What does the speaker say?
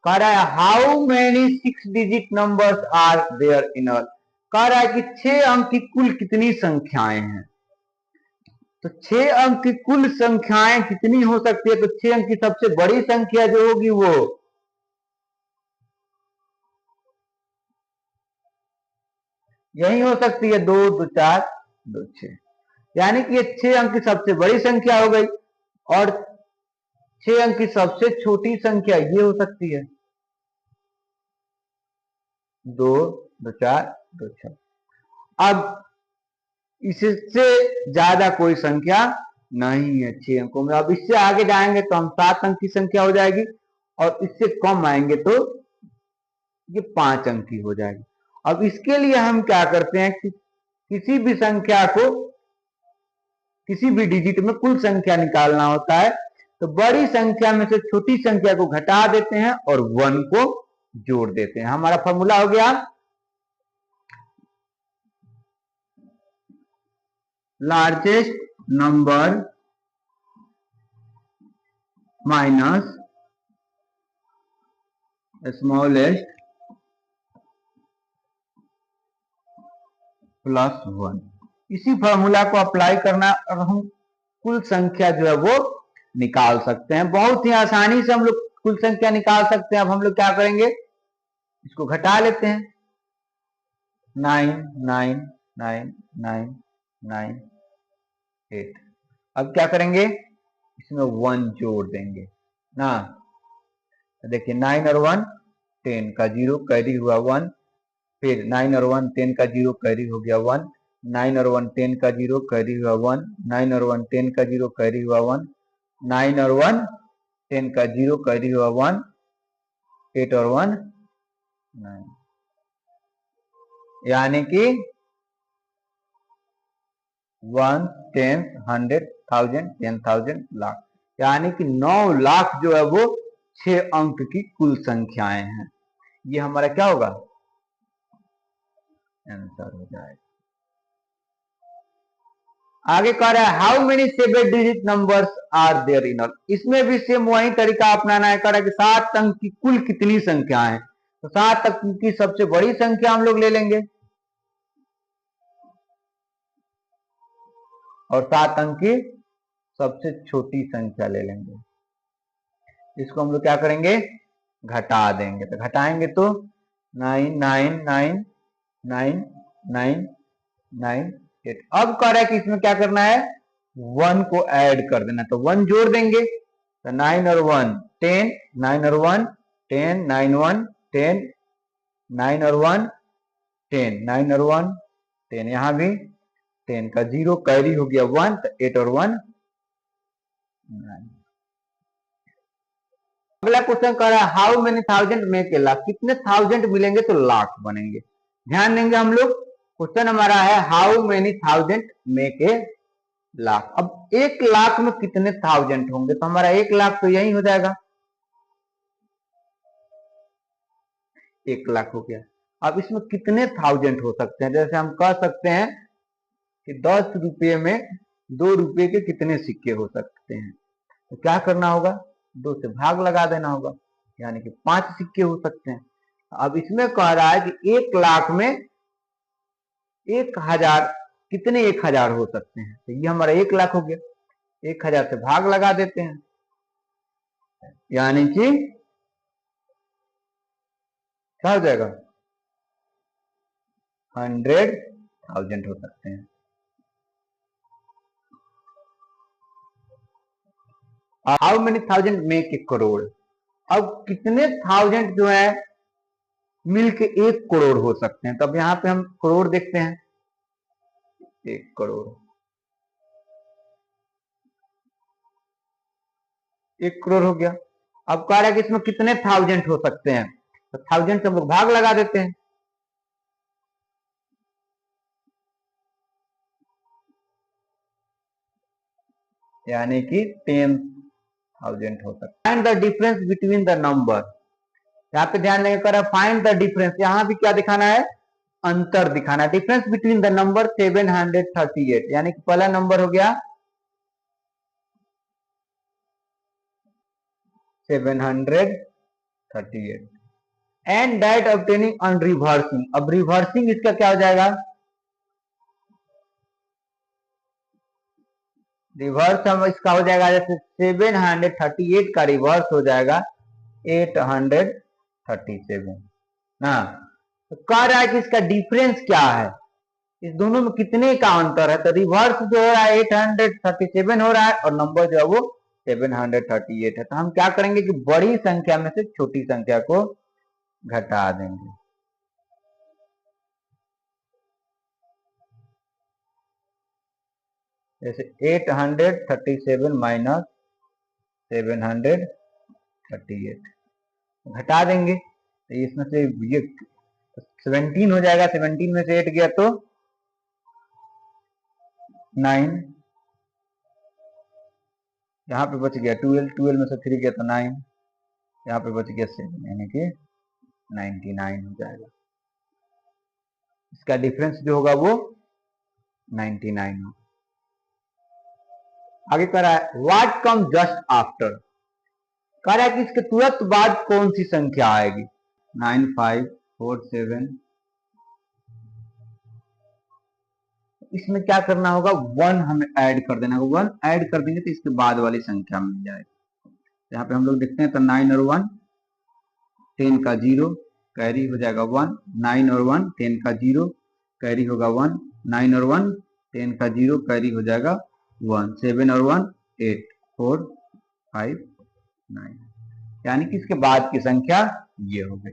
कह रहा है how many 6 digit numbers are there in all, कह रहा है कि 6 अंक की कुल कितनी संख्याएं हैं। तो 6 अंक की कुल संख्याएं कितनी हो सकती है, तो 6 अंक की सबसे बड़ी संख्या जो होगी वो यही हो सकती है 2 2 4 2 6, यानी कि ये 6 अंक की सबसे बड़ी संख्या हो गई, और 6 अंक की सबसे छोटी संख्या ये हो सकती है 2 2 4 2 6। अब इससे ज्यादा कोई संख्या नहीं है 6 अंकों में। अब इससे आगे जाएंगे तो हम 7 अंक की संख्या हो जाएगी, और इससे कम आएंगे तो ये 5 अंक की हो जाएगी। अब इसके लिए हम क्या करते हैं कि किसी भी संख्या को, किसी भी डिजिट में कुल संख्या निकालना होता है, तो बड़ी संख्या में से छोटी संख्या को घटा देते हैं और 1 को जोड़ देते हैं। हमारा फॉर्मूला हो गया largest number minus smallest plus 1। इसी फॉर्मूला को अप्लाई करना और हम कुल संख्या जो है वो निकाल सकते हैं। बहुत ही आसानी से हम लोग कुल संख्या निकाल सकते हैं। अब हम लोग क्या करेंगे, इसको घटा लेते हैं। 9 9 9 9 9 8। अब क्या करेंगे, इसमें 1 जोड़ देंगे ना। देखिए 9 और 1 10 का 0 कैरी हुआ 1, फिर 9 और 1 10 का 0 कैरी हो गया 1, 9 और 1 10 का 0 कैरी हुआ 1, 9 और 1 10 का 0 कैरी हुआ 1, 9 और 1 10 का 0 कैरी हुआ 1, 8 और 1 9, यानी कि 1 10 100 1000 10,000 लाख, यानी कि 9 लाख जो है वो 6 अंक की कुल संख्याएं हैं। ये हमारा क्या होगा, आंसर हो जाएगा। आगे कह रहा है how many 7 digit numbers are there in all. इसमें भी सेम वही तरीका अपनाना है। कह रहा है कि 7 अंक की कुल कितनी संख्या है, तो 7 अंक की सबसे बड़ी संख्या हम लोग ले लेंगे और 7 अंक की सबसे छोटी संख्या ले लेंगे। इसको हम लोग क्या करेंगे, घटा देंगे। तो घटाएंगे तो 9 9 9 9 9 9 8। अब कह रहा है कि इसमें क्या करना है, 1 को ऐड कर देना। तो 1 जोड़ देंगे, तो 9 और 1 10, 9 और 1 10, 9 1 10, 9 और 1 10, 9 और 1 10, यहां भी 10 का 0 कैरी हो गया 1, तो 8 और 1 9। अगला क्वेश्चन कह रहा है how many thousand make a lakh. कितने थाउजेंड मिलेंगे तो लाख बनेंगे। ध्यान देंगे हम लोग, क्वेश्चन हमारा है how many thousand make a lakh. अब 1 लाख में कितने थाउजेंड होंगे, तो हमारा 1 लाख तो यही हो जाएगा, 1 लाख हो गया। अब इसमें कितने थाउजेंड हो सकते हैं, जैसे हम कह सकते हैं कि 10 रुपये में 2 रुपये के कितने सिक्के हो सकते हैं, तो क्या करना होगा, 2 से भाग लगा देना होगा, यानी कि 5 सिक्के हो सकते हैं। अब इसमें कह रहा है कि 1 लाख में 1000 कितने 1000 हो सकते हैं, तो ये हमारा 1 लाख हो गया। 1000 से भाग लगा देते हैं, यानी कि क्या हो जाएगा, 100,000 हो सकते हैं। How many thousand make a crore. अब कितने थाउजेंड जो है मिलके 1 करोड़ हो सकते हैं, तब यहां पे हम करोड़ देखते हैं, 1 करोड़, 1 करोड़ हो गया। अब कह रहा है कि इसमें कितने थाउजेंड हो सकते हैं, तो थाउजेंड से हम लोग भाग लगा देते हैं, यानी कि 10,000 हो सकता है। Find the difference between the number. यहाँ पे ध्यान देंगे, कर फाइंड द डिफरेंस, यहां भी क्या दिखाना है, अंतर दिखाना। डिफरेंस बिटवीन द नंबर 738, यानी कि पहला नंबर हो गया 738 38 and that obtaining on reversing. अब रिवर्सिंग इसका क्या हो जाएगा, रिवर्स हम इसका हो जाएगा जैसे 738 का रिवर्स हो जाएगा 837 ना। तो कह रहा है कि इसका डिफरेंस क्या है, इस दोनों में कितने का अंतर है। तो रिवर्स जो हो रहा है 837 हो रहा है और नंबर जो है वो 738 है। तो हम क्या करेंगे कि बड़ी संख्या में से छोटी संख्या को घटा देंगे। जैसे 837 माइनस 738 घटा देंगे तो इसमें से ये 17 हो जाएगा, 17 में से 8 गया तो 9, यहाँ पे बच गया 12, 12 में से 3 गया तो 9, यहाँ पे बच गया 7 यानी कि 99 हो जाएगा। इसका डिफरेंस जो होगा वो 99 होगा। आगे कह रहा है व्हाट कम जस्ट आफ्टर, कह रहा है कि इसके तुरंत बाद कौन सी संख्या आएगी। 9547, इसमें क्या करना होगा 1 हमें ऐड कर देना होगा। 1 ऐड कर देंगे तो इसके बाद वाली संख्या मिल जाएगी। यहाँ पे हम लोग देखते हैं तो 9 और 1 10 का 0 कैरी हो जाएगा 1, 9 और 1 10 का 0 कैरी होगा 1, 9 और 1 10 का 0 कैरी हो जाएगा 1, 7 और 1 8 4 5 9, यानी कि इसके बाद की संख्या ये हो गई।